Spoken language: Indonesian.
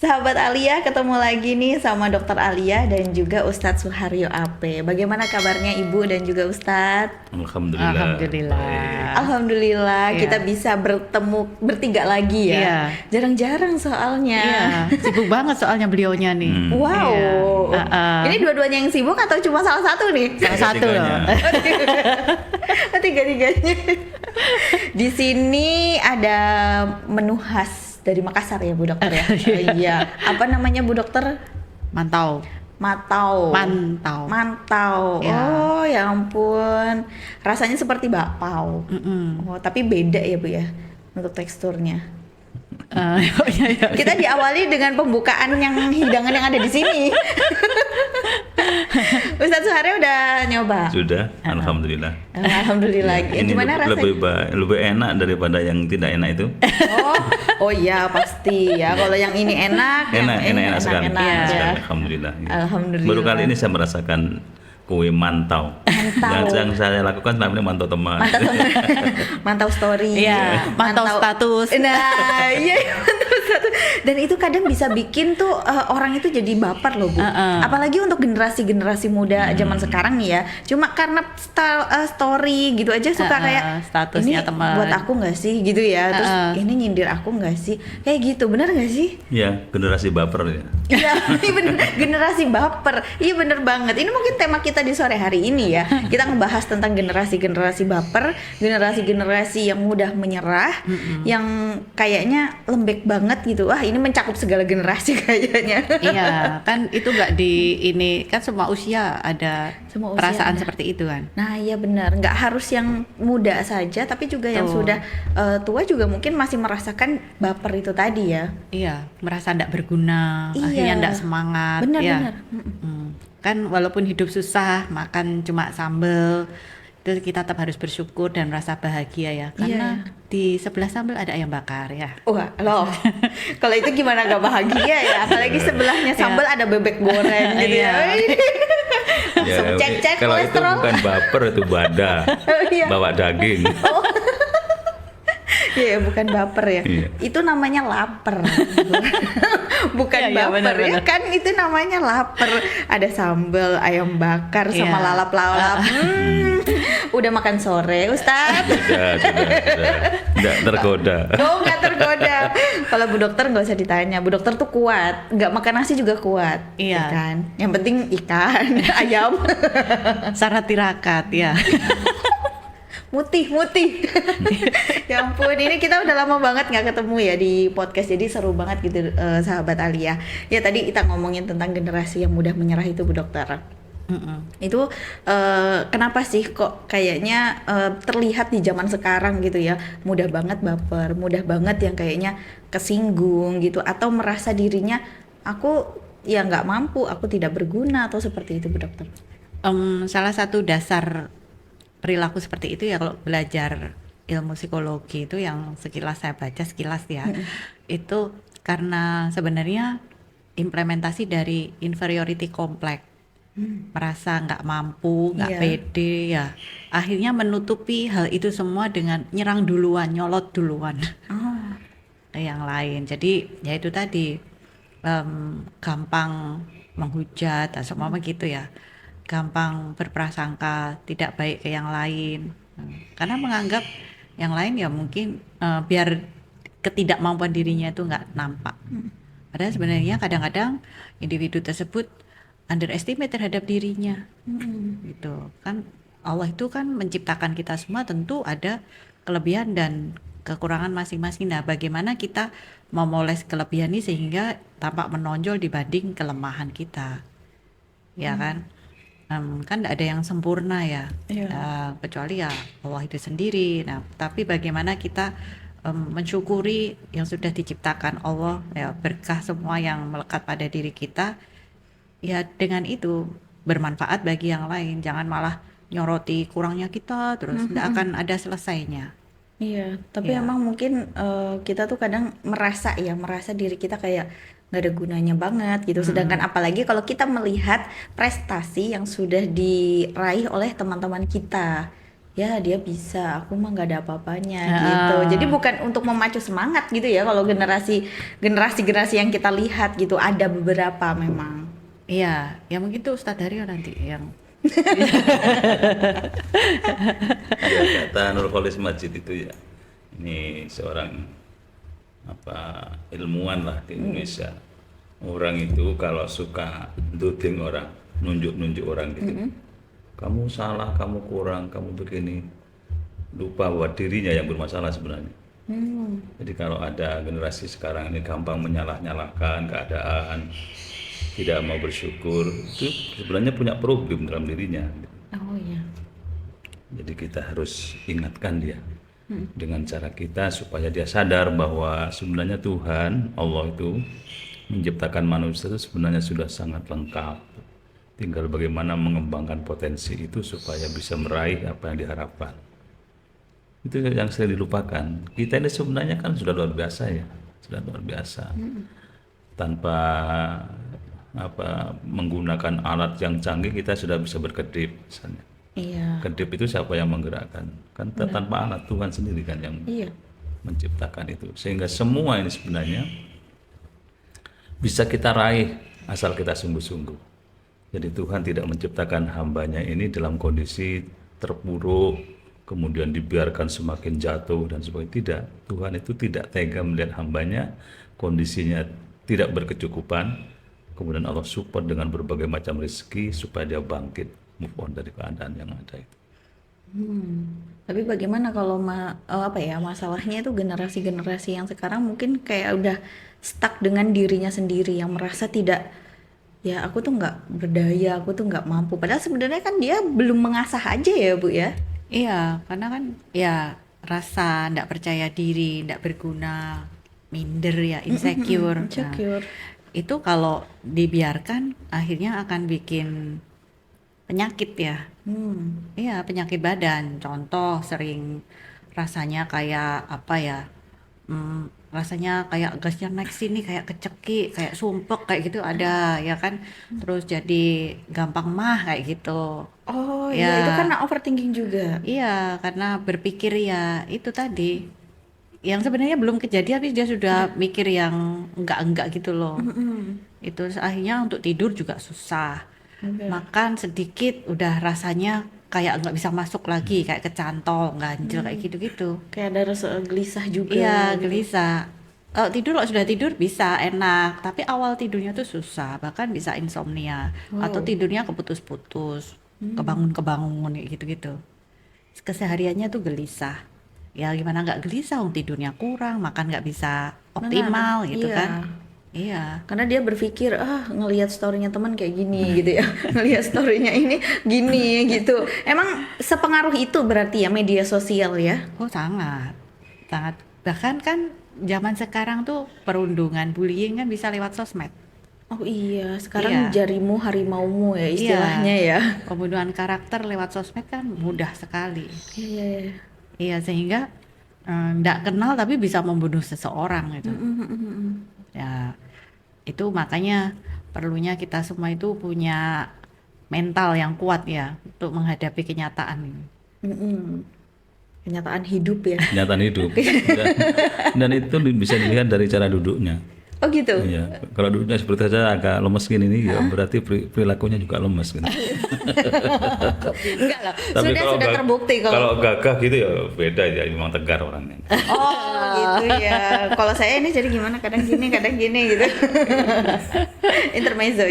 Sahabat Alia, ketemu lagi nih sama Dokter Alia dan juga Ustadz Suharyo AP. Bagaimana kabarnya Ibu dan juga Ustadz? Alhamdulillah. Alhamdulillah. Baik. Alhamdulillah Iya. kita bisa bertemu bertiga lagi ya. Iya. Jarang-jarang soalnya. Iya, sibuk banget soalnya beliaunya nih. Wow. Iya. Ini dua-duanya yang sibuk atau cuma salah satu nih? Salah satu loh. Tiga-tiganya. Di sini ada menu khas dari Makassar ya Bu Dokter ya. Iya. Apa namanya Bu Dokter? Mantau. Mantau. Mantau. Mantau. Ya. Oh ya ampun. Rasanya seperti bakpao. Oh, tapi beda ya Bu ya untuk teksturnya. Iya. Kita diawali dengan pembukaan yang hidangan yang ada di sini. Ustadz Suharyo udah nyoba? Sudah, alhamdulillah. Alhamdulillah. Ini Gimana rasanya? lebih enak daripada yang tidak enak itu. Oh iya pasti ya. Kalau yang ini enak, yang ini Enak sekali. enak Enak ya. sekali, alhamdulillah. Alhamdulillah. Baru kali ini saya merasakan kue mantau. Yang saya lakukan selama ini mantau teman. Mantau teman, mantau story, Iya, mantau status. Nah, iya mantau status. Dan itu kadang bisa bikin tuh orang itu jadi baper loh Bu. Apalagi untuk generasi muda zaman sekarang nih ya. Cuma karena story gitu aja suka kayak statusnya ini teman. buat aku nggak sih gitu ya. Terus ini nyindir aku nggak sih? Kayak gitu, benar nggak sih? Ya, generasi baper ya. Iya, ini bener, generasi baper. Iya bener banget. Ini mungkin tema kita di sore hari ini ya. Kita ngebahas tentang generasi-generasi baper, generasi-generasi yang mudah menyerah, yang kayaknya lembek banget gitu. Wah, ini mencakup segala generasi kayaknya. Iya, kan itu nggak di ini kan semua usia ada Semua usia perasaan ada. seperti itu kan. Nah, iya benar. Nggak harus yang muda saja, tapi juga yang Betul. sudah tua juga mungkin masih merasakan baper itu tadi ya. Iya, merasa tidak berguna, Iya. akhirnya tidak semangat. Benar, ya. benar. Kan walaupun hidup susah, makan cuma sambel, itu kita tetap harus bersyukur dan merasa bahagia ya. Karena di sebelah sambel ada ayam bakar ya. Wah, loh. Kalau itu gimana gak bahagia ya? Apalagi sebelahnya sambal ada bebek goreng gitu ya. Langsung cek-cek kalau itu kolesterol. bukan baper itu bada. Iya. Bawa daging. Iya, bukan baper ya. Iya. Itu namanya lapar. Bukan Iya, iya, baper ya benar-benar. kan, itu namanya lapar. Ada sambal ayam bakar sama Iya. lalap-lalap. Udah makan sore, Ustadz? Sudah. Tidak tergoda. Oh, nggak tergoda. Kalau Bu Dokter nggak usah ditanya. Bu Dokter tuh kuat, nggak makan nasi juga kuat. Iya. Ya kan? Yang penting ikan, ayam, Syarat tirakat ya. mutih. Ya ampun, ini kita udah lama banget nggak ketemu ya di podcast, jadi seru banget gitu sahabat Alia. Ya tadi kita ngomongin tentang generasi yang mudah menyerah itu Bu Dokter. Itu kenapa sih kok kayaknya terlihat di zaman sekarang gitu ya, mudah banget baper, mudah banget yang kayaknya kesinggung gitu, atau merasa dirinya aku ya nggak mampu, aku tidak berguna, atau seperti itu Bu Dokter? Salah satu dasar perilaku seperti itu ya, kalau belajar ilmu psikologi itu yang sekilas saya baca sekilas ya, itu karena sebenarnya implementasi dari inferiority complex, merasa nggak mampu, nggak Iya. pede ya, akhirnya menutupi hal itu semua dengan nyerang duluan, nyolot duluan ke yang lain. Jadi ya itu tadi, gampang menghujat atau semua gitu ya, gampang berprasangka tidak baik ke yang lain, karena menganggap yang lain ya mungkin biar ketidakmampuan dirinya itu nggak nampak. Padahal sebenarnya kadang-kadang individu tersebut underestimate terhadap dirinya, gitu kan. Allah itu kan menciptakan kita semua tentu ada kelebihan dan kekurangan masing-masing. Nah, bagaimana kita memoles kelebihan ini sehingga tampak menonjol dibanding kelemahan kita, ya kan? Kan tidak ada yang sempurna ya, kecuali ya Allah itu sendiri. Nah, tapi bagaimana kita mensyukuri yang sudah diciptakan Allah ya, berkah semua yang melekat pada diri kita, ya dengan itu bermanfaat bagi yang lain. Jangan malah nyoroti kurangnya kita terus, tidak akan ada selesainya. Iya, tapi Iya. emang mungkin kita tuh kadang merasa diri kita kayak nggak ada gunanya banget gitu. Sedangkan apalagi kalau kita melihat prestasi yang sudah diraih oleh teman-teman kita ya dia bisa, aku mah nggak ada apa-apanya Ah. gitu. Jadi bukan untuk memacu semangat gitu ya. Kalau generasi yang kita lihat gitu, ada beberapa memang. Iya, ya mungkin tuh Ustadz Haryo nanti yang Ya kata Nurholis Majid itu ya, ini seorang ilmuwan lah di Indonesia. Orang itu kalau suka duding orang, nunjuk-nunjuk orang gitu, kamu salah, kamu kurang, kamu begini, lupa bahwa dirinya yang bermasalah sebenarnya. Jadi kalau ada generasi sekarang ini gampang menyalah-nyalahkan keadaan, tidak mau bersyukur, itu sebenarnya punya problem dalam dirinya. Oh iya. Jadi kita harus ingatkan dia dengan cara kita supaya dia sadar bahwa sebenarnya Tuhan Allah itu menciptakan manusia itu sebenarnya sudah sangat lengkap. Tinggal bagaimana mengembangkan potensi itu supaya bisa meraih apa yang diharapkan. Itu yang sering dilupakan. Kita ini sebenarnya kan sudah luar biasa ya, sudah luar biasa. Tanpa menggunakan alat yang canggih kita sudah bisa berkedip misalnya. Iya. Kedip itu siapa yang menggerakkan? Kan tanpa alat, Tuhan sendiri kan yang Iya. menciptakan itu. Sehingga semua ini sebenarnya bisa kita raih asal kita sungguh-sungguh. Jadi Tuhan tidak menciptakan hambanya ini dalam kondisi terpuruk, kemudian dibiarkan semakin jatuh dan sebagainya. Tidak, Tuhan itu tidak tega melihat hambanya kondisinya tidak berkecukupan, kemudian Allah support dengan berbagai macam rezeki supaya dia bangkit, move on dari keadaan yang ada itu. Tapi bagaimana kalau masalahnya itu generasi-generasi yang sekarang mungkin kayak udah stuck dengan dirinya sendiri, yang merasa tidak, ya aku tuh nggak berdaya, aku tuh nggak mampu. Padahal sebenarnya kan dia belum mengasah aja ya Bu ya. iya, karena kan ya rasa ndak percaya diri, ndak berguna, minder ya, insecure. Nah, Insecure. itu kalau dibiarkan akhirnya akan bikin penyakit ya. Iya, penyakit badan. Contoh sering rasanya kayak apa ya? Rasanya kayak gasnya naik sini, kayak kecekik, kayak sumpek kayak gitu ada ya kan. Terus jadi gampang mah kayak gitu. Oh Ya. iya, itu karena overthinking juga. Iya, karena berpikir ya itu tadi yang sebenarnya belum kejadian tapi dia sudah mikir yang enggak gitu loh. Itu akhirnya untuk tidur juga susah. Makan sedikit udah rasanya kayak nggak bisa masuk lagi, kayak kecantol, ganjel kayak gitu-gitu. Kayak ada rasa gelisah juga. Iya, gelisah. Tidur kalau sudah tidur bisa enak, tapi awal tidurnya tuh susah, bahkan bisa insomnia atau tidurnya keputus-putus, kebangun-kebangun kayak gitu-gitu. Kesehariannya tuh gelisah. Ya gimana nggak gelisah, tidurnya kurang, makan nggak bisa optimal gitu iya. kan. Iya. Karena dia berpikir, ngelihat storynya teman kayak gini gitu ya, ngelihat storynya ini gini gitu. Emang sepengaruh itu berarti ya media sosial ya? Oh sangat, sangat. Bahkan kan zaman sekarang tuh perundungan, bullying kan bisa lewat sosmed. Oh iya, sekarang Iya. jarimu harimaumu ya istilahnya Iya. ya. Pembunuhan karakter lewat sosmed kan mudah sekali. Iya. Iya, sehingga nggak kenal tapi bisa membunuh seseorang gitu. Ya, itu makanya perlunya kita semua itu punya mental yang kuat ya untuk menghadapi kenyataan ini. Kenyataan hidup ya. Kenyataan hidup. Dan itu bisa dilihat dari cara duduknya. Oh gitu. Iya, kalau duduknya seperti saya agak lemes gini nih, ya berarti perilakunya juga lemes gitu. Enggak lah. Tapi Sudah terbukti kalau gagah gitu ya beda ya, memang tegar orangnya. Oh gitu ya. Kalau saya ini jadi gimana? Kadang gini gitu. Intermezzo.